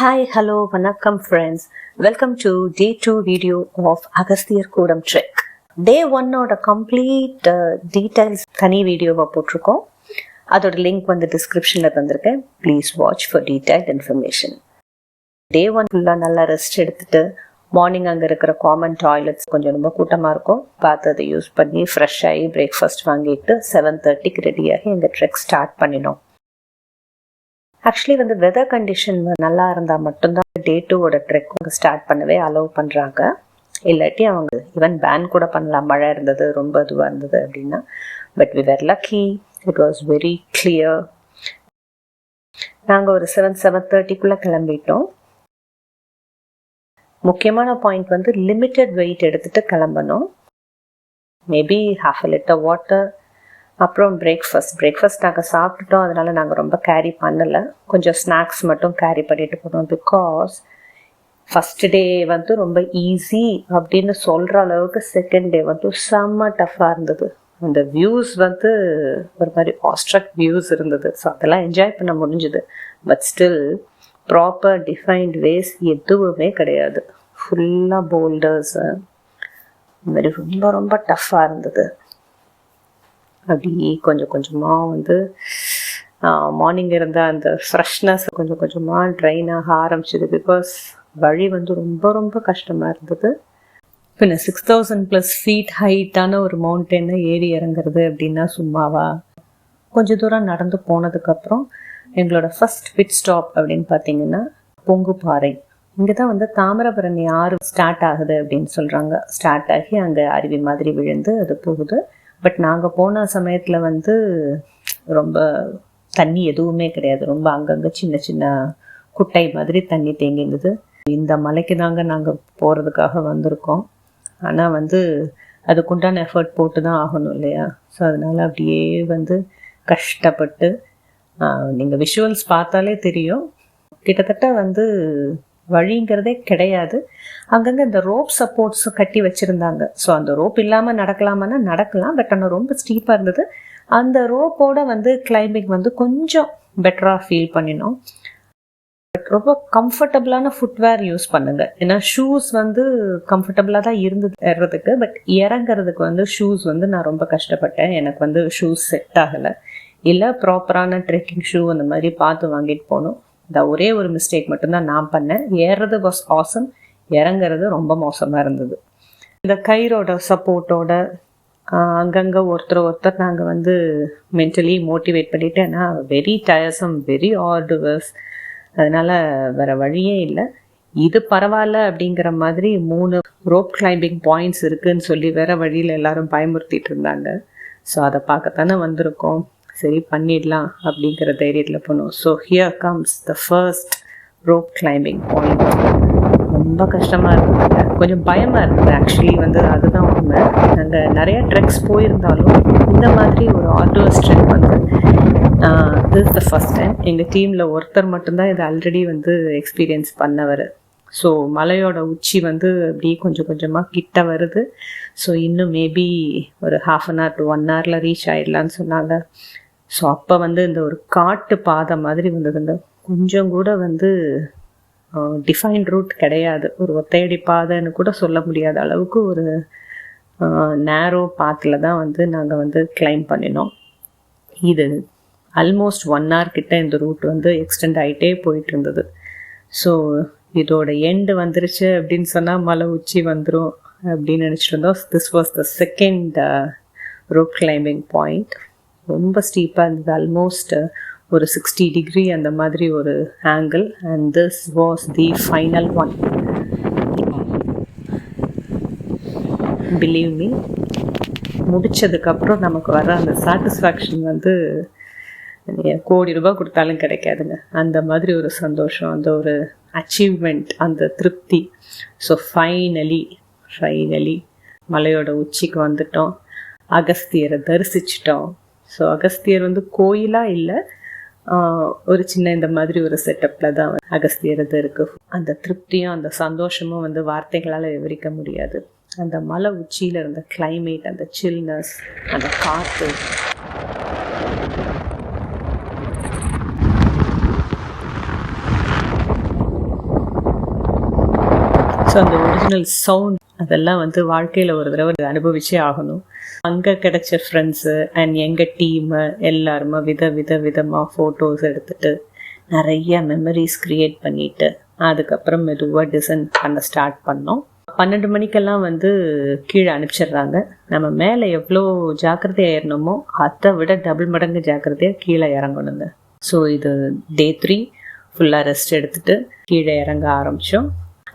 Hi, hello, vanakkam friends. Welcome to day 2 video of Agasthyar Koodam trek. Day 1 oda complete details thani video va potrukkom. Adoda link vandu description la thandirukken. Please watch for detailed information. Day 1 fulla nalla rest எடுத்துட்டு morning அங்கே இருக்கிற common toilets கொஞ்சம் ரொம்ப கூட்டமாக இருக்கும். பார்த்து அதை use பண்ணி ஃப்ரெஷ் ஆகி பிரேக்ஃபாஸ்ட் வாங்கிட்டு 7:30க்கு ரெடியாகி எங்கள் ட்ரெக் ஸ்டார்ட் பண்ணினோம். ஆக்சுவலி வெதர் கண்டிஷன் நல்லா இருந்தால் மட்டும்தான் டே 2 ட்ரெக் ஸ்டார்ட் பண்ணவே அலோவ் பண்ணுறாங்க. இல்லாட்டி அவங்க ஈவன் பேன் கூட பண்ணலாம், மழை இருந்தது ரொம்ப இதுவாக இருந்தது அப்படின்னா. But we were lucky, it was very clear. நாங்கள் ஒரு 7:30க்குள்ளே கிளம்பிட்டோம். முக்கியமான பாயிண்ட் லிமிட்டட் வெயிட் எடுத்துகிட்டு கிளம்பணும். மேபி 1/2 லிட்டர் வாட்டர், அப்புறம் பிரேக்ஃபாஸ்ட் நாங்கள் சாப்பிட்டுட்டோம். அதனால நாங்கள் ரொம்ப கேரி பண்ணலை, கொஞ்சம் ஸ்நாக்ஸ் மட்டும் கேரி பண்ணிட்டு போனோம். பிகாஸ் ஃபஸ்ட் டே ரொம்ப ஈஸி அப்படின்னு சொல்கிற அளவுக்கு செகண்ட் டே செம்ம டஃப்பாக இருந்தது. அந்த வியூஸ் ஒரு மாதிரி ஆஸ்ட்ரக் வியூஸ் இருந்தது. ஸோ அதெல்லாம் என்ஜாய் பண்ண முடிஞ்சுது. But still proper defined ways எதுவுமே கிடையாது. ஃபுல்லாக போல்டர்ஸு, இந்த மாதிரி ரொம்ப ரொம்ப டஃப்பாக இருந்தது. அப்படி கொஞ்சம் கொஞ்சமாக மார்னிங் இருந்த அந்த ஃப்ரெஷ்னஸ் கொஞ்சம் கொஞ்சமாக ட்ரைன் ஆக ஆரம்பிச்சிது. பிகாஸ் வழி ரொம்ப ரொம்ப கஷ்டமாக இருந்தது. பின்ன 6000+ ஃபீட் ஹைட்டான ஒரு மவுண்டனை ஏறி இறங்குறது அப்படின்னா சும்மாவா? கொஞ்சம் தூரம் நடந்து போனதுக்கப்புறம் எங்களோட ஃபர்ஸ்ட் பிட் ஸ்டாப் அப்படின்னு பார்த்தீங்கன்னா பொங்குப்பாறை. இங்கே தான் தாமிரபரணி ஆறு ஸ்டார்ட் ஆகுது அப்படின்னு சொல்கிறாங்க. ஸ்டார்ட் ஆகி அங்கே அருவி மாதிரி விழுந்து அது போகுது. பட் நாங்கள் போன சமயத்தில் ரொம்ப தண்ணி எதுவுமே கிடையாது. ரொம்ப அங்கங்கே சின்ன சின்ன குட்டை மாதிரி தண்ணி தேங்கிருந்தது. இந்த மலைக்கு தாங்க நாங்கள் போகிறதுக்காக வந்திருக்கோம். ஆனால் அதுக்குண்டான எஃபர்ட் போட்டு தான் ஆகணும் இல்லையா? ஸோ அதனால் அப்படியே கஷ்டப்பட்டு நீங்கள் விஷுவல்ஸ் பார்த்தாலே தெரியும், கிட்டத்தட்ட வழிங்கிறதே கிடையாது. அங்கங்கே இந்த ரோப் சப்போர்ட்ஸ் கட்டி வச்சுருந்தாங்க. ஸோ அந்த ரோப் இல்லாமல் நடக்கலாமான்னா நடக்கலாம். பட் ஆனால் ரொம்ப ஸ்டீப்பாக இருந்தது. அந்த ரோப்போட கிளைம்பிங் கொஞ்சம் பெட்டராக ஃபீல் பண்ணினோம். பட் ரொம்ப கம்ஃபர்டபுளான ஃபுட்வேர் யூஸ் பண்ணுங்க. ஏன்னா ஷூஸ் கம்ஃபர்டபுளாக தான் இருந்தது ஏறுறதுக்கு. பட் இறங்குறதுக்கு ஷூஸ் நான் ரொம்ப கஷ்டப்பட்டேன். எனக்கு ஷூஸ் செட் ஆகலை. இல்லை ப்ராப்பரான ட்ரெக்கிங் ஷூ அந்த மாதிரி பார்த்து வாங்கிட்டு போகணும். இந்த ஒரே ஒரு மிஸ்டேக் மட்டும்தான் நான் பண்ணேன். ஏறுறது வாஸ் ஆசம், இறங்குறது ரொம்ப மோசமாக இருந்தது. இந்த கயிறோட சப்போர்ட்டோட அங்கங்கே ஒருத்தர் நாங்கள் மென்டலி மோட்டிவேட் பண்ணிவிட்டு, ஏன்னா வெரி டயர்சம், வெரி ஆர்டுவர்ஸ். அதனால் வேறு வழியே இல்லை. இது பரவாயில்ல அப்படிங்கிற மாதிரி 3 ரோப் கிளைம்பிங் பாயிண்ட்ஸ் இருக்குதுன்னு சொல்லி வேறு வழியில் எல்லாரும் பயமுறுத்திட்டு இருந்தாங்க. ஸோ அதை பார்க்கத்தானே வந்திருக்கோம், சரி பண்ணிடலாம் அப்படிங்கிற தைரியத்தில் போனோம். So here comes the first rope climbing point. ரொம்ப கஷ்டமாக இருந்தது, கொஞ்சம் பயமாக இருந்தது. ஆக்சுவலி அதுதான் உண்மை. நாங்கள் நிறைய ட்ரெக்ஸ் போயிருந்தாலும் இந்த மாதிரி ஒரு arduous trek this the first time. எங்கள் டீமில் ஒருத்தர் மட்டும்தான் இதை ஆல்ரெடி எக்ஸ்பீரியன்ஸ் பண்ணவர். ஸோ மலையோட உச்சி அப்படியே கொஞ்சம் கொஞ்சமாக கிட்ட வருது. ஸோ இன்னும் மேபி ஒரு 1/2 hour to 1 hour ரீச் ஆகிடலான்னு சொன்னாங்க. ஸோ அப்போ இந்த ஒரு காட்டு பாதை மாதிரி வந்ததுங்க. கொஞ்சம் கூட டிஃபைன்ட் ரூட் கிடையாது. ஒரு ஒத்தையடி பாதைன்னு கூட சொல்ல முடியாத அளவுக்கு ஒரு நேரோ பாத்தில் தான் நாங்கள் கிளைம் பண்ணினோம். இது ஆல்மோஸ்ட் 1 hour கிட்ட இந்த ரூட் எக்ஸ்டெண்ட் ஆகிட்டே போயிட்டு இருந்தது. ஸோ இதோட எண்டு வந்துருச்சு அப்படின்னு சொன்னால் மலை உச்சி வந்துடும் அப்படின்னு நினச்சிட்டு இருந்தோம். This was the second rope climbing point. ரொம்ப ஸ்டீப்பாக இருந்தது. ஆல்மோஸ்ட் ஒரு 60 degree அந்த மாதிரி ஒரு angle. And this was the final one. Believe me, முடித்ததுக்கப்புறம் நமக்கு வர அந்த சாட்டிஸ்ஃபேக்ஷன் கோடி ரூபாய் கொடுத்தாலும் கிடைக்காதுங்க. அந்த மாதிரி ஒரு சந்தோஷம், அந்த ஒரு அச்சீவ்மெண்ட், அந்த திருப்தி. ஸோ ஃபைனலி மலையோட உச்சிக்கு வந்துட்டோம். அகஸ்தியரை தரிசிச்சிட்டோம். ஸோ அகஸ்தியர் கோயிலாக இல்லை, ஒரு சின்ன இந்த மாதிரி ஒரு செட்டப்பில் தான் அகஸ்தியர் இருக்குது. அந்த திருப்தியும் அந்த சந்தோஷமும் வார்த்தைகளால் விவரிக்க முடியாது. அந்த மலை உச்சியில் இருந்த கிளைமேட், அந்த சில்னஸ், அந்த காற்று, ஸோ அந்த ஒரிஜினல் சவுண்ட் அதெல்லாம் வந்து வாழ்க்கையில் ஒரு தடவை அனுபவிச்சே ஆகணும். அங்கே கிடைச்ச ஃப்ரெண்ட்ஸு அண்ட் எங்கள் டீமு எல்லாருமே விதமாக ஃபோட்டோஸ் எடுத்துகிட்டு நிறைய மெமரிஸ் க்ரியேட் பண்ணிவிட்டு அதுக்கப்புறம் மெதுவாக டிசைன் பண்ண ஸ்டார்ட் பண்ணோம். 12 மணிக்கெல்லாம் வந்து கீழே அனுப்பிச்சிடுறாங்க. நம்ம மேலே எவ்வளோ ஜாக்கிரதையாக ஏறணுமோ அதை விட டபுள் மடங்கு ஜாக்கிரதையாக கீழே இறங்கணுங்க. ஸோ இது டே 3 ஃபுல்லாக ரெஸ்ட் எடுத்துகிட்டு கீழே இறங்க ஆரம்பித்தோம்.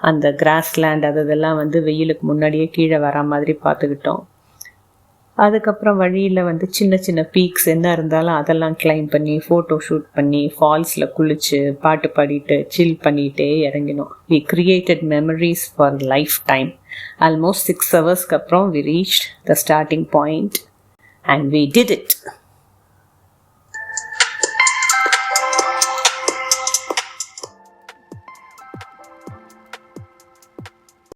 அந்த கிராஸ்லேண்ட் அதெல்லாம் வந்து வெயிலுக்கு முன்னாடியே கீழே வரா மாதிரி பார்த்துக்கிட்டோம். அதுக்கப்புறம் வழியில் வந்து சின்ன சின்ன பீக்ஸ் என்ன இருந்தாலும் அதெல்லாம் கிளைம் பண்ணி ஃபோட்டோ ஷூட் பண்ணி ஃபால்ஸில் குளிச்சு பாட்டு பாடிட்டு சில் பண்ணிகிட்டே இறங்கினோம். We created memories for lifetime. Almost 6 ஹவர்ஸ்க்கு அப்புறம் we reached the starting point and we did it.